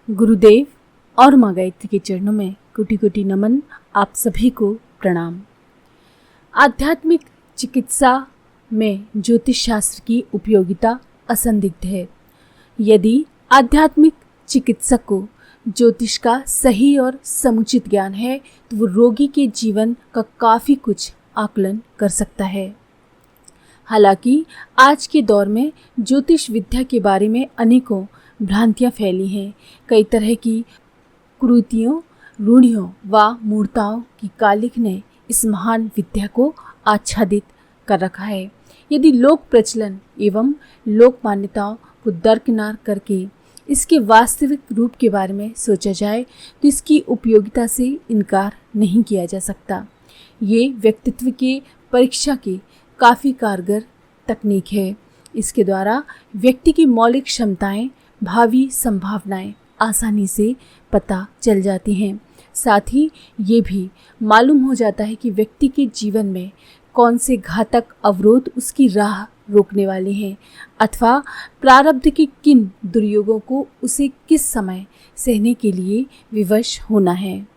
गुरुदेव और माँ गायत्री के चरणों में कोटि कोटि नमन। आप सभी को प्रणाम। आध्यात्मिक चिकित्सा में ज्योतिष शास्त्र की उपयोगिता असंदिग्ध है। यदि आध्यात्मिक चिकित्सक को ज्योतिष का सही और समुचित ज्ञान है तो वो रोगी के जीवन का काफ़ी कुछ आकलन कर सकता है। हालांकि आज के दौर में ज्योतिष विद्या के बारे में अनेकों भ्रांतियाँ फैली हैं। कई तरह की कुरीतियों, रूढ़ियों व मूर्ताओं की कालिख ने इस महान विद्या को आच्छादित कर रखा है। यदि लोक प्रचलन एवं लोक मान्यताओं को दरकिनार करके इसके वास्तविक रूप के बारे में सोचा जाए तो इसकी उपयोगिता से इनकार नहीं किया जा सकता। ये व्यक्तित्व के परीक्षा की काफ़ी कारगर तकनीक है। इसके द्वारा व्यक्ति की मौलिक क्षमताएं, भावी संभावनाएं आसानी से पता चल जाती हैं। साथ ही ये भी मालूम हो जाता है कि व्यक्ति के जीवन में कौन से घातक अवरोध उसकी राह रोकने वाले हैं अथवा प्रारब्ध के किन दुर्योगों को उसे किस समय सहने के लिए विवश होना है।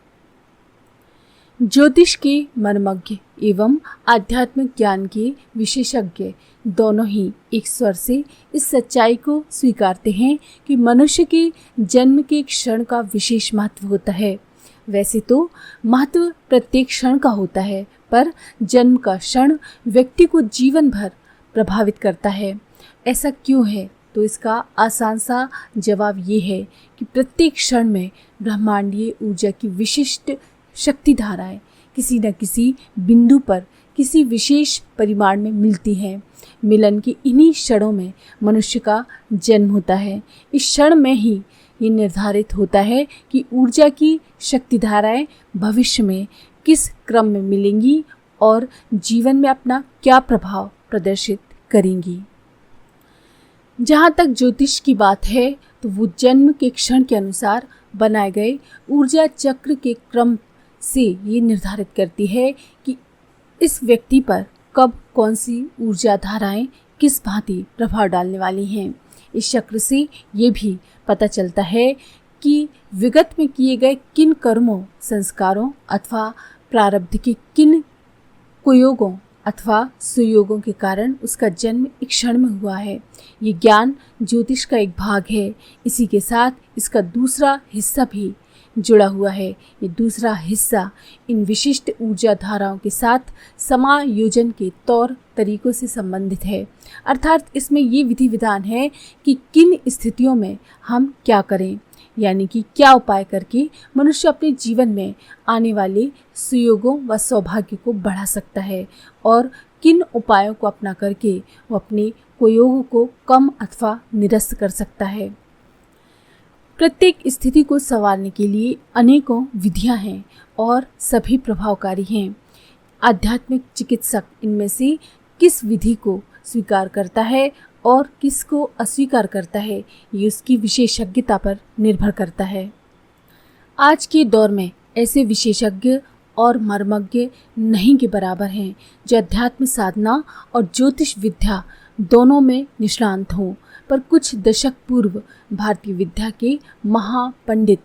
ज्योतिष के मर्मज्ञ एवं आध्यात्मिक ज्ञान के विशेषज्ञ दोनों ही एक स्वर से इस सच्चाई को स्वीकारते हैं कि मनुष्य के जन्म के क्षण का विशेष महत्व होता है। वैसे तो महत्व प्रत्येक क्षण का होता है, पर जन्म का क्षण व्यक्ति को जीवन भर प्रभावित करता है। ऐसा क्यों है? तो इसका आसान सा जवाब ये है कि प्रत्येक क्षण में ब्रह्मांडीय ऊर्जा की विशिष्ट शक्ति धाराएं किसी न किसी बिंदु पर किसी विशेष परिमाण में मिलती हैं। मिलन के इन्हीं क्षणों में मनुष्य का जन्म होता है। इस क्षण में ही ये निर्धारित होता है कि ऊर्जा की शक्ति धाराएं भविष्य में किस क्रम में मिलेंगी और जीवन में अपना क्या प्रभाव प्रदर्शित करेंगी। जहाँ तक ज्योतिष की बात है तो वो जन्म के क्षण के अनुसार बनाए गए ऊर्जा चक्र के क्रम से ये निर्धारित करती है कि इस व्यक्ति पर कब कौन सी ऊर्जा धाराएं किस भांति प्रभाव डालने वाली हैं। इस चक्र से ये भी पता चलता है कि विगत में किए गए किन कर्मों, संस्कारों अथवा प्रारब्ध के किन कुयोगों अथवा सुयोगों के कारण उसका जन्म एक क्षण में हुआ है। ये ज्ञान ज्योतिष का एक भाग है। इसी के साथ इसका दूसरा हिस्सा भी जुड़ा हुआ है। ये दूसरा हिस्सा इन विशिष्ट ऊर्जा धाराओं के साथ समायोजन के तौर तरीकों से संबंधित है। अर्थात इसमें ये विधि विधान है कि किन स्थितियों में हम क्या करें, यानी कि क्या उपाय करके मनुष्य अपने जीवन में आने वाले सुयोगों व सौभाग्य को बढ़ा सकता है और किन उपायों को अपना करके वो अपने कुयोगों को कम अथवा निरस्त कर सकता है। प्रत्येक स्थिति को संवारने के लिए अनेकों विधियां हैं और सभी प्रभावकारी हैं। आध्यात्मिक चिकित्सक इनमें से किस विधि को स्वीकार करता है और किसको अस्वीकार करता है, ये उसकी विशेषज्ञता पर निर्भर करता है। आज के दौर में ऐसे विशेषज्ञ और मर्मज्ञ नहीं के बराबर हैं जो अध्यात्म साधना और ज्योतिष विद्या दोनों में निष्णांत हों। पर कुछ दशक पूर्व भारतीय विद्या के महापंडित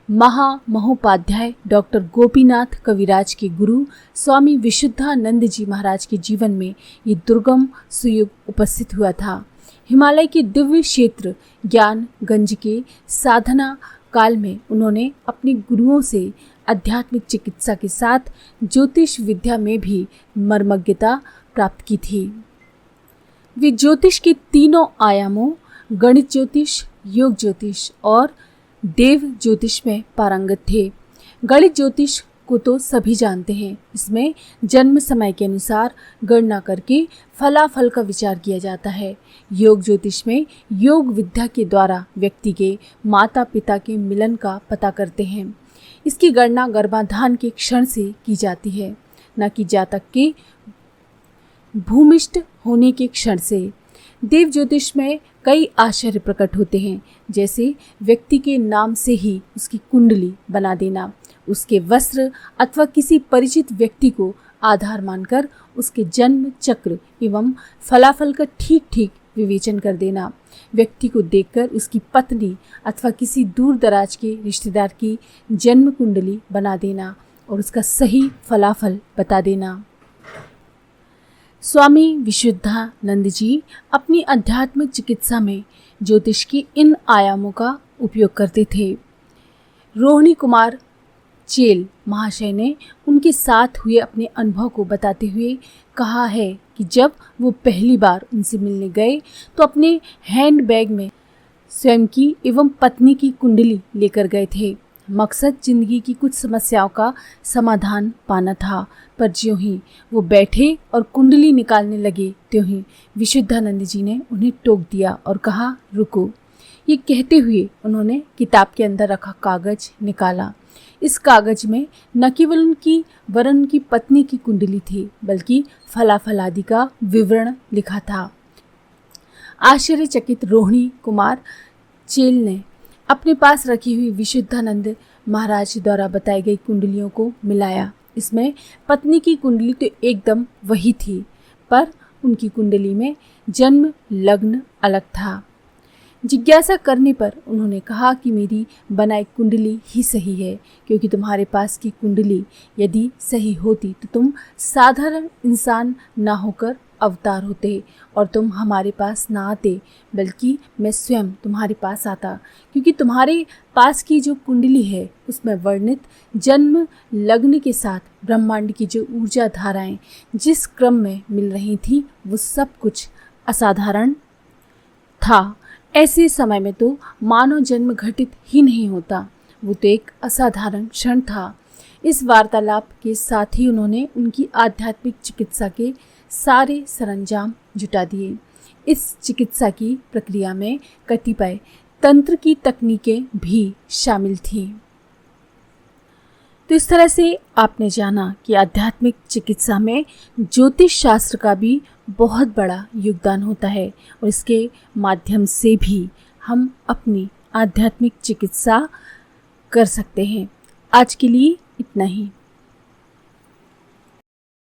महामहोपाध्याय डॉक्टर गोपीनाथ कविराज के गुरु स्वामी विशुद्धानंद जी महाराज के जीवन में ये दुर्गम सुयुग उपस्थित हुआ था। हिमालय के दिव्य क्षेत्र ज्ञानगंज के साधना काल में उन्होंने अपने गुरुओं से आध्यात्मिक चिकित्सा के साथ ज्योतिष विद्या में भी मर्मज्ञता प्राप्त की थी। वे ज्योतिष के तीनों आयामों गणित ज्योतिष, योग ज्योतिष और देव ज्योतिष में पारंगत थे। गणित ज्योतिष को तो सभी जानते हैं। इसमें जन्म समय के अनुसार गणना करके फलाफल का विचार किया जाता है। योग ज्योतिष में योग विद्या के द्वारा व्यक्ति के माता पिता के मिलन का पता करते हैं। इसकी गणना गर्भाधान के क्षण से की जाती है, न कि जातक के भूमिष्ठ होने के क्षण से। देव ज्योतिष में कई आश्चर्य प्रकट होते हैं, जैसे व्यक्ति के नाम से ही उसकी कुंडली बना देना, उसके वस्त्र अथवा किसी परिचित व्यक्ति को आधार मानकर उसके जन्म चक्र एवं फलाफल का ठीक ठीक विवेचन कर देना। व्यक्ति को देखकर उसकी पत्नी अथवा किसी दूर दराज के रिश्तेदार की जन्म कुंडली बना देना और उसका सही फलाफल बता देना। स्वामी विशुद्धानंद जी अपनी आध्यात्मिक चिकित्सा में ज्योतिष की इन आयामों का उपयोग करते थे। रोहिणी कुमार चेल महाशय ने उनके साथ हुए अपने अनुभव को बताते हुए कहा है कि जब वो पहली बार उनसे मिलने गए तो अपने हैंडबैग में स्वयं की एवं पत्नी की कुंडली लेकर गए थे। मकसद जिंदगी की कुछ समस्याओं का समाधान पाना था, पर ज्यों ही वो बैठे और कुंडली निकालने लगे त्यों ही विशुद्धानंद जी ने उन्हें टोक दिया और कहा, रुको। ये कहते हुए उन्होंने किताब के अंदर रखा कागज निकाला। इस कागज में न केवल उनकी वरन उनकी पत्नी की कुंडली थी, बल्कि फलाफल आदि का विवरण लिखा था। आश्चर्यचकित रोहिणी कुमार चेल ने अपने पास रखी हुई विशुद्धानंद महाराज द्वारा बताई गई कुंडलियों को मिलाया। इसमें पत्नी की कुंडली तो एकदम वही थी, पर उनकी कुंडली में जन्म लग्न अलग था। जिज्ञासा करने पर उन्होंने कहा कि मेरी बनाई कुंडली ही सही है, क्योंकि तुम्हारे पास की कुंडली यदि सही होती तो तुम साधारण इंसान ना होकर अवतार होते और तुम हमारे पास ना आते, बल्कि मैं स्वयं तुम्हारे पास आता, क्योंकि तुम्हारे पास की जो कुंडली है उसमें वर्णित जन्म लग्न के साथ ब्रह्मांड की जो ऊर्जा धाराएं जिस क्रम में मिल रही थी वो सब कुछ असाधारण था। ऐसे समय में तो मानव जन्म घटित ही नहीं होता, वो तो एक असाधारण क्षण था। इस वार्तालाप के साथ ही उन्होंने उनकी आध्यात्मिक चिकित्सा के सारे सरंजाम जुटा दिए। इस चिकित्सा की प्रक्रिया में कतिपय तंत्र की तकनीकें भी शामिल थीं। तो इस तरह से आपने जाना कि आध्यात्मिक चिकित्सा में ज्योतिष शास्त्र का भी बहुत बड़ा योगदान होता है और इसके माध्यम से भी हम अपनी आध्यात्मिक चिकित्सा कर सकते हैं। आज के लिए इतना ही।